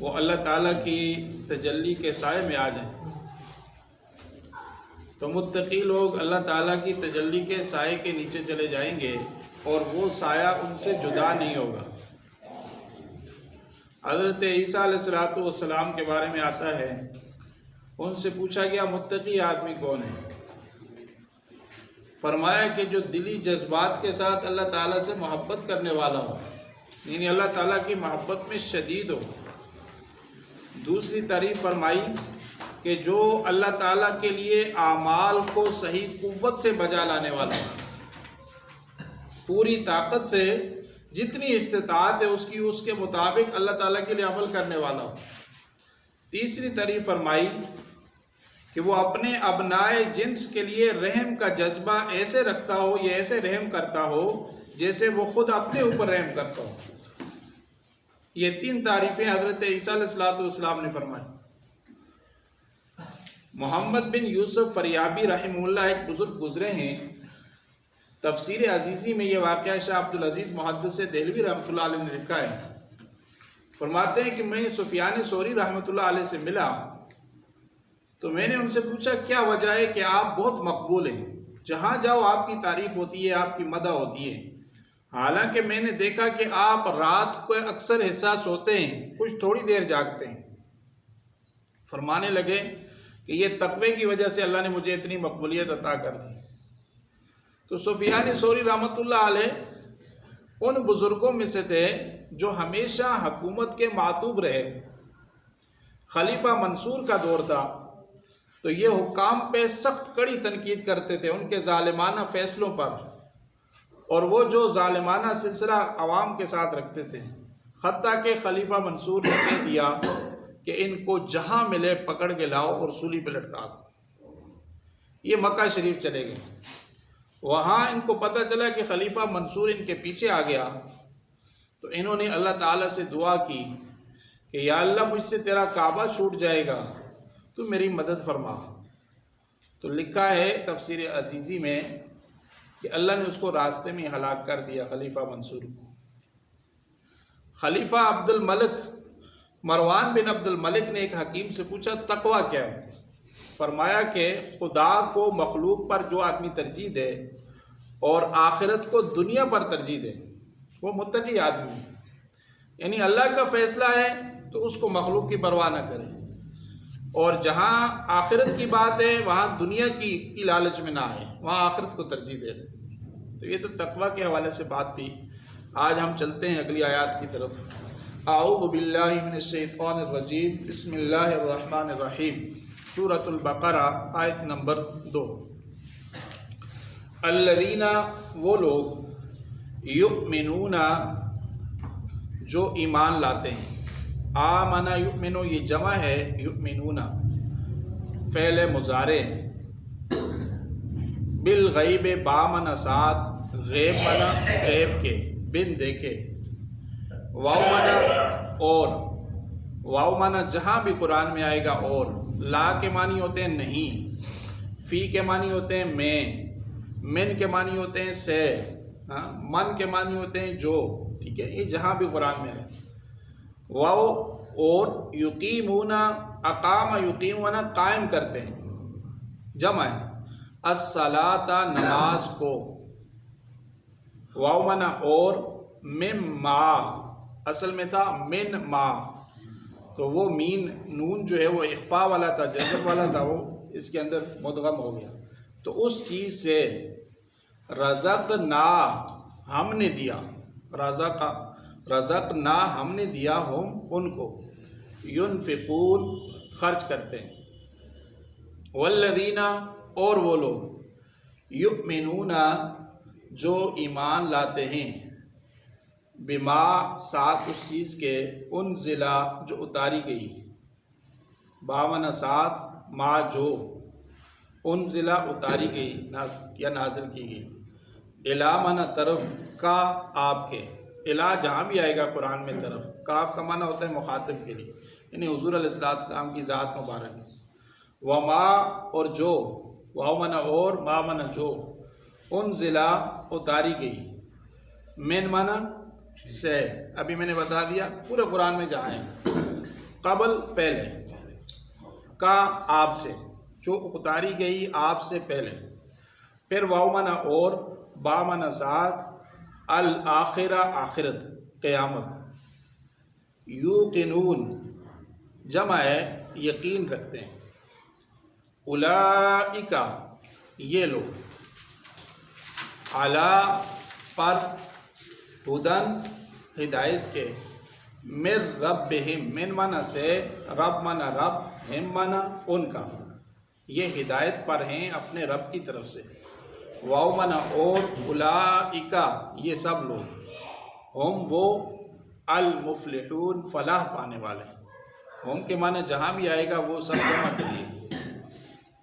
وہ اللہ تعالیٰ کی تجلی کے سائے میں آ جائیں۔ تو متقی لوگ اللہ تعالیٰ کی تجلی کے سائے کے نیچے چلے جائیں گے اور وہ سایہ ان سے جدا نہیں ہوگا۔ حضرت عیسیٰ علیہ السلام کے بارے میں آتا ہے، ان سے پوچھا گیا متقی آدمی کون ہے؟ فرمایا کہ جو دلی جذبات کے ساتھ اللہ تعالیٰ سے محبت کرنے والا ہو، یعنی اللہ تعالیٰ کی محبت میں شدید ہو۔ دوسری تعریف فرمائی کہ جو اللہ تعالیٰ کے لیے اعمال کو صحیح قوت سے بجا لانے والا ہو، پوری طاقت سے جتنی استطاعت ہے اس کے مطابق اللہ تعالیٰ کے لیے عمل کرنے والا ہو۔ تیسری تعریف فرمائی کہ وہ اپنے ابنائے جنس کے لیے رحم کا جذبہ ایسے رکھتا ہو یا ایسے رحم کرتا ہو جیسے وہ خود اپنے اوپر رحم کرتا ہو۔ یہ تین تعریفیں حضرت عیسیٰ علیہ السلام نے فرمائی۔ محمد بن یوسف فریابی رحمہ اللہ ایک بزرگ گزرے ہیں، تفسیر عزیزی میں یہ واقعہ شاہ عبدالعزیز محدث دہلوی رحمۃ اللہ علیہ نے لکھا ہے۔ فرماتے ہیں کہ میں سفیان ثوری رحمۃ اللہ علیہ سے ملا تو میں نے ان سے پوچھا کیا وجہ ہے کہ آپ بہت مقبول ہیں، جہاں جاؤ آپ کی تعریف ہوتی ہے، آپ کی مدح ہوتی ہے، حالانکہ میں نے دیکھا کہ آپ رات کو اکثر حصہ سوتے ہیں، کچھ تھوڑی دیر جاگتے ہیں۔ فرمانے لگے کہ یہ تقوی کی وجہ سے اللہ نے مجھے اتنی مقبولیت عطا کر دی۔ تو سفیان ثوری رحمۃ اللہ علیہ ان بزرگوں میں سے تھے جو ہمیشہ حکومت کے معطوب رہے۔ خلیفہ منصور کا دور تھا تو یہ حکام پہ سخت کڑی تنقید کرتے تھے ان کے ظالمانہ فیصلوں پر، اور وہ جو ظالمانہ سلسلہ عوام کے ساتھ رکھتے تھے، حتیٰ کہ خلیفہ منصور نے کہہ دیا کہ ان کو جہاں ملے پکڑ کے لاؤ اور سولی پہ لٹکا دو۔ یہ مکہ شریف چلے گئے، وہاں ان کو پتہ چلا کہ خلیفہ منصور ان کے پیچھے آ گیا، تو انہوں نے اللہ تعالیٰ سے دعا کی کہ یا اللہ مجھ سے تیرا کعبہ چھوٹ جائے گا تو میری مدد فرما۔ تو لکھا ہے تفسیر عزیزی میں کہ اللہ نے اس کو راستے میں ہلاک کر دیا، خلیفہ منصور کو۔ خلیفہ عبد الملک مروان بن عبد الملک نے ایک حکیم سے پوچھا تقویٰ کیا ہے؟ فرمایا کہ خدا کو مخلوق پر جو آدمی ترجیح دے اور آخرت کو دنیا پر ترجیح دے وہ متقی آدمی ہے، یعنی اللہ کا فیصلہ ہے تو اس کو مخلوق کی پرواہ نہ کرے، اور جہاں آخرت کی بات ہے وہاں دنیا کی لالچ میں نہ آئے، وہاں آخرت کو ترجیح دے دیں۔ تو یہ تو تقویٰ کے حوالے سے بات تھی۔ آج ہم چلتے ہیں اگلی آیات کی طرف۔ اعوذ باللہ من الشیطان الرجیم، بسم اللہ الرحمن الرحیم، سورۃ البقرہ آیت نمبر 2۔ الذین، وہ لوگ، یؤمنون، جو ایمان لاتے ہیں۔ آمن یؤمنو، یہ جمع ہے یؤمنون، فعل مضارع، بالغیب، بامن ساتھ، غیب منا غیب کے، بن دیکھے، واو منا اور، واو منا جہاں بھی قرآن میں آئے گا اور، لا کے معنی ہوتے ہیں نہیں، فی کے معنی ہوتے ہیں میں، من کے معنی ہوتے ہیں سے، من کے معنی ہوتے ہیں جو، ٹھیک ہے، یہ جہاں بھی قرآن میں آئے۔ واو اور، یقیمون، اقام یقیمون، قائم کرتے ہیں، جمع ہے، الصلاۃ، نماز کو، واو منا اور، مما، اصل میں تھا من ما، تو وہ مین نون جو ہے وہ اخفا والا تھا، جذب والا تھا، وہ اس کے اندر مدغم ہو گیا، تو اس چیز سے، رزقنا، ہم نے دیا، رزقنا، ہم نے دیا، ہم ان کو، ينفقون، خرچ کرتے ہیں، والذین، اور وہ لوگ، یؤمنون، جو ایمان لاتے ہیں، بما، ساتھ اس چیز کے، انزلا، جو اتاری گئی، باون ساتھ، ما، جو، انزلا، اتاری گئی یا نازل کی گئی، الا، معنی طرف، کا، آپ کے، الا جہاں بھی آئے گا قرآن میں طرف، کاف کا معنی ہوتا ہے مخاطب کے لیے، یعنی حضور علیہ السلام کی ذات مبارک، وما، اور جو، واو معنی اور، ما معنی جو، انزلا، اتاری گئی، من معنی سے، ابھی میں نے بتا دیا پورے قرآن میں جہاں ہے، قبل پہلے، کا آپ سے، جو اتاری گئی آپ سے پہلے، پھر واو معنی اور، با معنی ساتھ، الآخرہ آخرت قیامت، یوقنون جمع ہے یقین رکھتے ہیں، اولئک یہ لوگ، علی پر، ہدن ہدایت کے، من ربہم من معنی سے رب معنی رب، ہم معنی ان کا، یہ ہدایت پر ہیں اپنے رب کی طرف سے، واو معنی اور، اولئک یہ سب لوگ، ہم وہ، المفلحون فلاح پانے والے، ہم کے معنی جہاں بھی آئے گا وہ سب جمع کریے،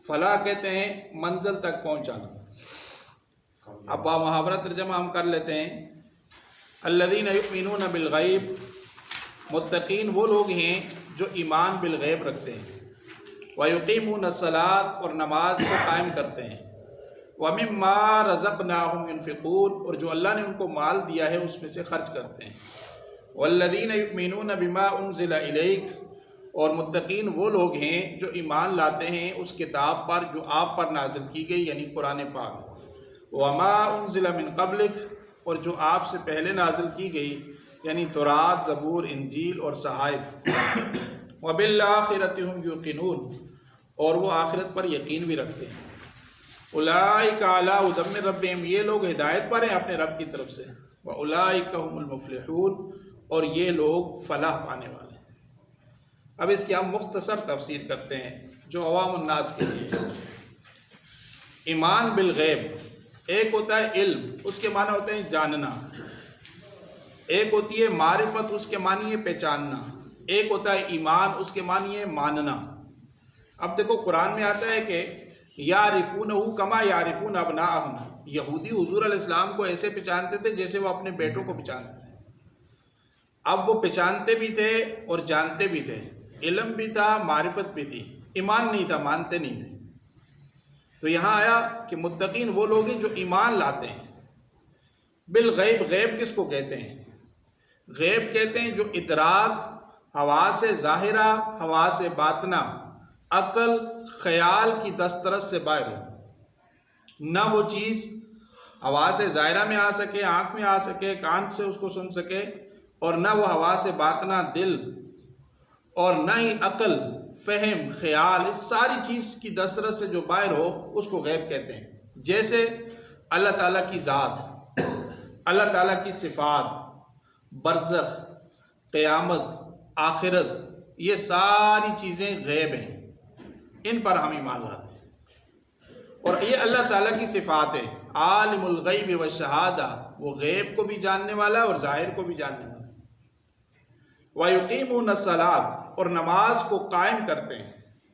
فلاح کہتے ہیں منزل تک پہنچانا۔ اب با محاورہ ترجمہ ہم کر لیتے ہیں، الذین یؤمنون بالغیب، متقین وہ لوگ ہیں جو ایمان بالغیب رکھتے ہیں، ویقیمون الصلاۃ اور نماز کو قائم کرتے ہیں، ومما رزقناہم ينفقون اور جو اللہ نے ان کو مال دیا ہے اس میں سے خرچ کرتے ہیں، والذین یؤمنون بما انزل الیک اور متقین وہ لوگ ہیں جو ایمان لاتے ہیں اس کتاب پر جو آپ پر نازل کی گئی یعنی قرآن پاک، وما انزل من قبلک اور جو آپ سے پہلے نازل کی گئی یعنی تورات، زبور، انجیل اور صحائف، وبالآخرۃ ھم یوقنون اور وہ آخرت پر یقین بھی رکھتے ہیں، اولئک علی ھدی من ربہم یہ لوگ ہدایت پر ہیں اپنے رب کی طرف سے، واولئک ھم المفلحون اور یہ لوگ فلاح پانے والے ہیں۔ اب اس کی ہم مختصر تفسیر کرتے ہیں جو عوام الناس کے لیے۔ ایمان بالغیب، ایک ہوتا ہے علم، اس کے معنی ہوتے ہیں جاننا، ایک ہوتی ہے معرفت، اس کے معنی ہے پہچاننا، ایک ہوتا ہے ایمان، اس کے معنی ہے ماننا۔ اب دیکھو قرآن میں آتا ہے کہ یعرفونہ کما یعرفون ابناءہم، یہودی حضور علیہ السلام کو ایسے پہچانتے تھے جیسے وہ اپنے بیٹوں کو پہچانتے تھے۔ اب وہ پہچانتے بھی تھے اور جانتے بھی تھے، علم بھی تھا، معرفت بھی تھی، ایمان نہیں تھا، مانتے نہیں تھے۔ تو یہاں آیا کہ متقین وہ لوگ ہیں جو ایمان لاتے ہیں بالغیب۔ غیب کس کو کہتے ہیں؟ غیب کہتے ہیں جو ادراک، حواس ظاہرہ، حواس باطنہ، عقل، خیال کی دسترس سے باہر ہو، نہ وہ چیز حواس ظاہرہ میں آ سکے، آنکھ میں آ سکے، کان سے اس کو سن سکے، اور نہ وہ حواس باطنہ دل، اور نہ ہی عقل، فہم، خیال، اس ساری چیز کی دسترس سے جو باہر ہو اس کو غیب کہتے ہیں۔ جیسے اللہ تعالیٰ کی ذات، اللہ تعالیٰ کی صفات، برزخ، قیامت، آخرت، یہ ساری چیزیں غیب ہیں، ان پر ہم ایمان لاتے ہیں۔ اور یہ اللہ تعالیٰ کی صفات ہے، عالم الغیب والشہادہ، وہ غیب کو بھی جاننے والا ہے اور ظاہر کو بھی جاننے والا ہے۔ وَيُقِيمُونَ الصَّلَاةَ اور نماز کو قائم کرتے ہیں،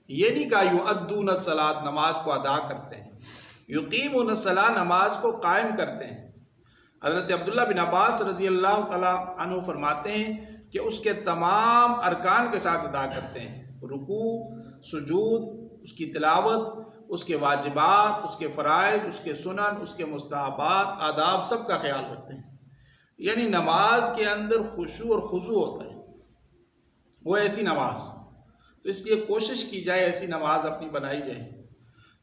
یہ نہیں کہا یؤدون الصلاۃ نماز کو ادا کرتے ہیں، یقیمون الصلاۃ نماز کو قائم کرتے ہیں۔ حضرت عبداللہ بن عباس رضی اللہ تعالیٰ عنہ فرماتے ہیں کہ اس کے تمام ارکان کے ساتھ ادا کرتے ہیں، رکوع، سجود، اس کی تلاوت، اس کے واجبات، اس کے فرائض، اس کے سنن، اس کے مستحبات، آداب، سب کا خیال رکھتے ہیں۔ یعنی نماز کے اندر خشوع اور خضوع ہوتا ہے، وہ ایسی نماز، تو اس لیے کوشش کی جائے ایسی نماز اپنی بنائی جائے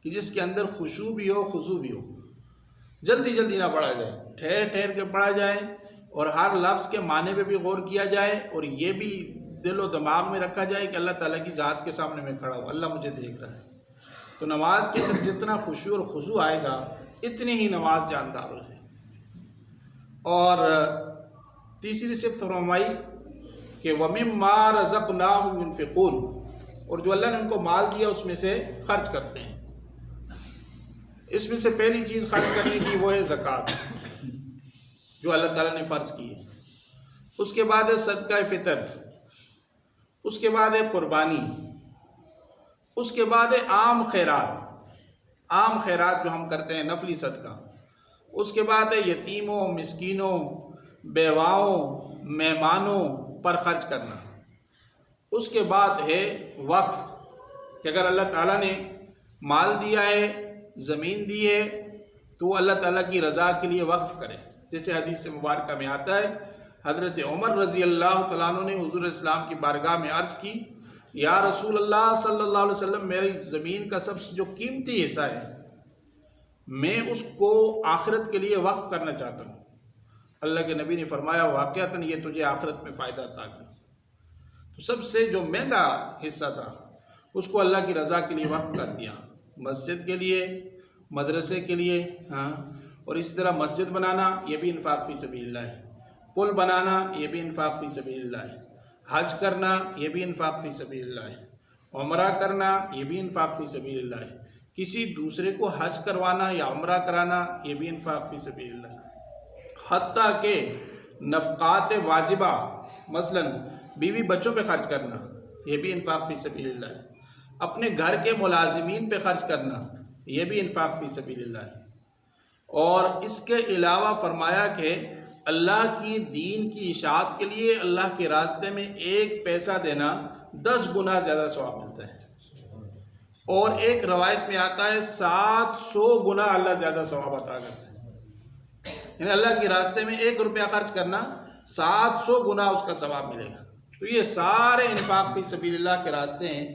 کہ جس کے اندر خشوع بھی ہو، خضوع بھی ہو، جلدی جلدی نہ پڑھا جائے، ٹھہر ٹھہر کے پڑھا جائے، اور ہر لفظ کے معنی پہ بھی غور کیا جائے، اور یہ بھی دل و دماغ میں رکھا جائے کہ اللہ تعالیٰ کی ذات کے سامنے میں کھڑا ہوں، اللہ مجھے دیکھ رہا ہے۔ تو نماز کے اندر جتنا خشوع اور خضوع آئے گا اتنی ہی نماز جاندار ہو جائے۔ اور تیسری صفت فرمائی کہ وَمِمَّا رَزَقْنَاهُمْ يُنْفِقُونَ اور جو اللہ نے ان کو مال دیا اس میں سے خرچ کرتے ہیں۔ اس میں سے پہلی چیز خرچ کرنے کی وہ ہے زکوٰۃ، جو اللہ تعالیٰ نے فرض کی ہے۔ اس کے بعد ہے صدقہ فطر، اس کے بعد ہے قربانی، اس کے بعد ہے عام خیرات، عام خیرات جو ہم کرتے ہیں، نفلی صدقہ۔ اس کے بعد ہے یتیموں، مسکینوں، بیواؤں، مہمانوں پر خرچ کرنا۔ اس کے بعد ہے وقف، کہ اگر اللہ تعالیٰ نے مال دیا ہے، زمین دی ہے، تو وہ اللہ تعالیٰ کی رضا کے لیے وقف کرے۔ جیسے حدیث مبارکہ میں آتا ہے، حضرت عمر رضی اللہ تعالیٰ عنہ نے حضور اسلام کی بارگاہ میں عرض کی یا رسول اللہ صلی اللہ علیہ وسلم، میری زمین کا سب سے جو قیمتی حصہ ہے میں اس کو آخرت کے لیے وقف کرنا چاہتا ہوں۔ اللہ کے نبی نے فرمایا واقعتاً یہ تجھے آخرت میں فائدہ عطا کرے۔ تو سب سے جو مہنگا حصہ تھا اس کو اللہ کی رضا کے لیے وقف کر دیا، مسجد کے لیے، مدرسے کے لیے، اور اسی طرح مسجد بنانا یہ بھی انفاق فی سبیل اللہ ہے، پل بنانا یہ بھی انفاق فی سبیل اللہ ہے، حج کرنا یہ بھی انفاق فی سبیل اللہ ہے، عمرہ کرنا یہ بھی انفاق فی سبیل اللہ ہے، کسی دوسرے کو حج کروانا یا عمرہ کرانا یہ بھی انفاق فی سبیل اللہ ہے، حتیٰ کہ نفقات واجبہ مثلا بیوی بچوں پہ خرچ کرنا یہ بھی انفاق فی سبیل اللہ ہے، اپنے گھر کے ملازمین پہ خرچ کرنا یہ بھی انفاق فی سبیل اللہ ہے، اور اس کے علاوہ فرمایا کہ اللہ کی دین کی اشاعت کے لیے اللہ کے راستے میں 1 پیسہ دینا 10 گنا زیادہ ثواب ملتا ہے، اور ایک روایت میں آتا ہے 700 گنا اللہ زیادہ ثواب عطا کرتا ہے، یعنی اللہ کے راستے میں 1 روپیہ خرچ کرنا 700 گنا اس کا ثواب ملے گا۔ تو یہ سارے انفاق فی سبیل اللہ کے راستے ہیں،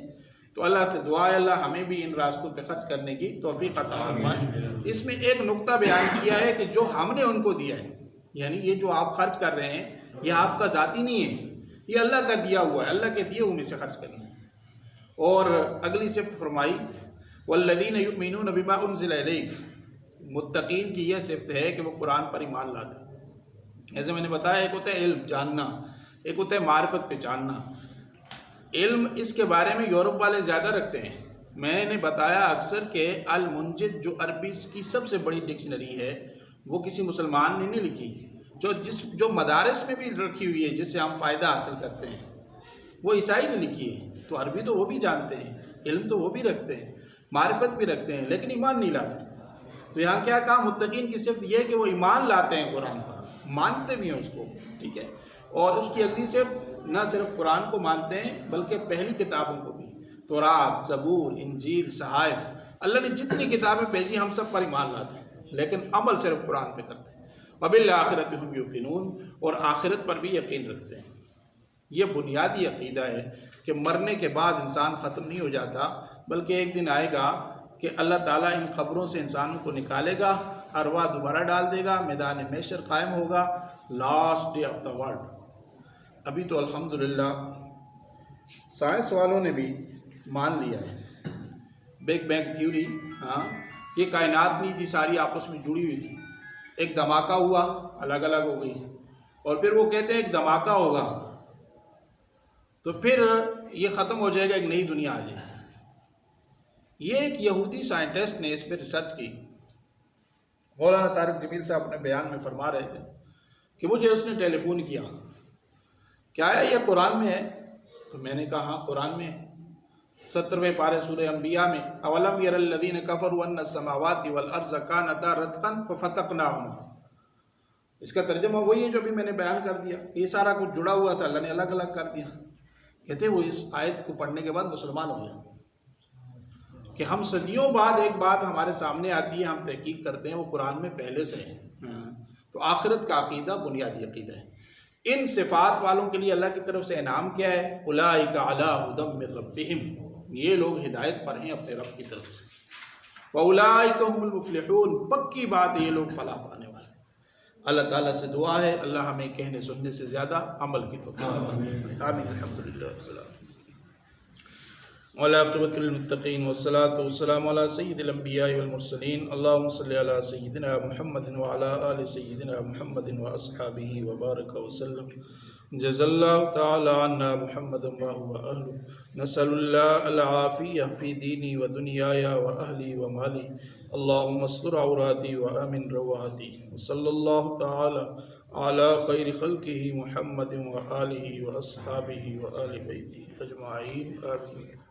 تو اللہ سے دعا ہے اللہ ہمیں بھی ان راستوں پہ خرچ کرنے کی توفیق عطا فرمائے۔ اس میں ایک نقطہ بیان کیا ہے کہ جو ہم نے ان کو دیا ہے، یعنی یہ جو آپ خرچ کر رہے ہیں یہ آپ کا ذاتی نہیں ہے، یہ اللہ کا دیا ہوا ہے، اللہ کے دیے ہوئے میں سے خرچ کرنا ہے۔ اور اگلی صفت فرمائی والذین یؤمنون بما انزل الیک، متقین کی یہ صفت ہے کہ وہ قرآن پر ایمان لاتے ہیں۔ جیسے میں نے بتایا ایک ہوتا ہے علم جاننا، ایک ہوتا ہے معرفت پہچاننا۔ علم اس کے بارے میں یورپ والے زیادہ رکھتے ہیں۔ میں نے بتایا اکثر کہ المنجد جو عربی کی سب سے بڑی ڈکشنری ہے وہ کسی مسلمان نے نہیں لکھی، جو مدارس میں بھی رکھی ہوئی ہے جس سے ہم فائدہ حاصل کرتے ہیں وہ عیسائی نے لکھی ہے۔ تو عربی تو وہ بھی جانتے ہیں، علم تو وہ بھی رکھتے ہیں، معرفت بھی رکھتے ہیں، لیکن ایمان نہیں لاتے۔ تو یہاں کیا کہا؟ متقین کی صفت یہ ہے کہ وہ ایمان لاتے ہیں قرآن پر، مانتے بھی ہیں اس کو، ٹھیک ہے۔ اور اس کی اگلی صفت نہ صرف قرآن کو مانتے ہیں بلکہ پہلی کتابوں کو بھی، تورات، زبور، انجیل، صحائف، اللہ نے جتنی کتابیں بھیجی ہم سب پر ایمان لاتے ہیں، لیکن عمل صرف قرآن پہ کرتے ہیں۔ وبالآخرۃ ہم یوقنون، اور آخرت پر بھی یقین رکھتے ہیں۔ یہ بنیادی عقیدہ ہے کہ مرنے کے بعد انسان ختم نہیں ہو جاتا، بلکہ ایک دن آئے گا کہ اللہ تعالیٰ ان قبروں سے انسانوں کو نکالے گا، ارواح دوبارہ ڈال دے گا، میدان محشر قائم ہوگا، last day of the world. ابھی تو الحمدللہ سائنس والوں نے بھی مان لیا ہے، بگ بینگ تھیوری، یہ کائنات نہیں تھی، ساری آپس میں جڑی ہوئی تھی، ایک دھماکہ ہوا الگ الگ ہو گئی، اور پھر وہ کہتے ہیں ایک دھماکہ ہوگا تو پھر یہ ختم ہو جائے گا، ایک نئی دنیا آ جائے گی۔ یہ ایک یہودی سائنٹسٹ نے اس پہ ریسرچ کی، مولانا طارق جمیل صاحب اپنے بیان میں فرما رہے تھے کہ مجھے اس نے ٹیلی فون کیا، کیا ہے یہ قرآن میں ہے؟ تو میں نے کہا ہاں قرآن میں ہے، 70ویں پارے سورہ انبیاء میں، اولم یر الذین کفروا ان السماوات والارض کانتا رتقا ففتقناہما۔ اس کا ترجمہ وہی ہے جو بھی میں نے بیان کر دیا، یہ سارا کچھ جڑا ہوا تھا، اللہ نے الگ الگ کر دیا۔ کہتے وہ اس آیت کو پڑھنے کے بعد مسلمان ہو گیا کہ ہم صدیوں بعد ایک بات ہمارے سامنے آتی ہے، ہم تحقیق کرتے ہیں، وہ قرآن میں پہلے سے ہے۔ تو آخرت کا عقیدہ بنیادی عقیدہ ہے۔ ان صفات والوں کے لیے اللہ کی طرف سے انعام کیا ہے؟ اولئک علی ھدی من ربہم، یہ لوگ ہدایت پر ہیں اپنے رب کی طرف سے، واولئک ھم المفلحون، پکی بات ہے یہ لوگ فلاح پانے والے۔ اللہ تعالیٰ سے دعا ہے اللہ ہمیں کہنے سننے سے زیادہ عمل کی توفیق عطا فرمائے۔ آمین الحمدللہ رب العالمین۔ والعاقبۃ للمتقین والصلاۃ والسلام علی سید الانبیاء والمرسلین، اللہم صلی علی سیدنا محمد وعلی آل سیدنا محمد واصحابہ وبارک وسلم۔ جزا اللہ تعالی عنا محمد وهو اہلہ، نسأل اللہ العافیہ فی دینی و دنیای و اہلی و مالی، اللہم استر عوراتی و آمن روعاتی، وصلی اللہ تعالی علی خیر خلقہ محمد و آلہ و اصحابہ و آل بیتہ اجمعین، آمین۔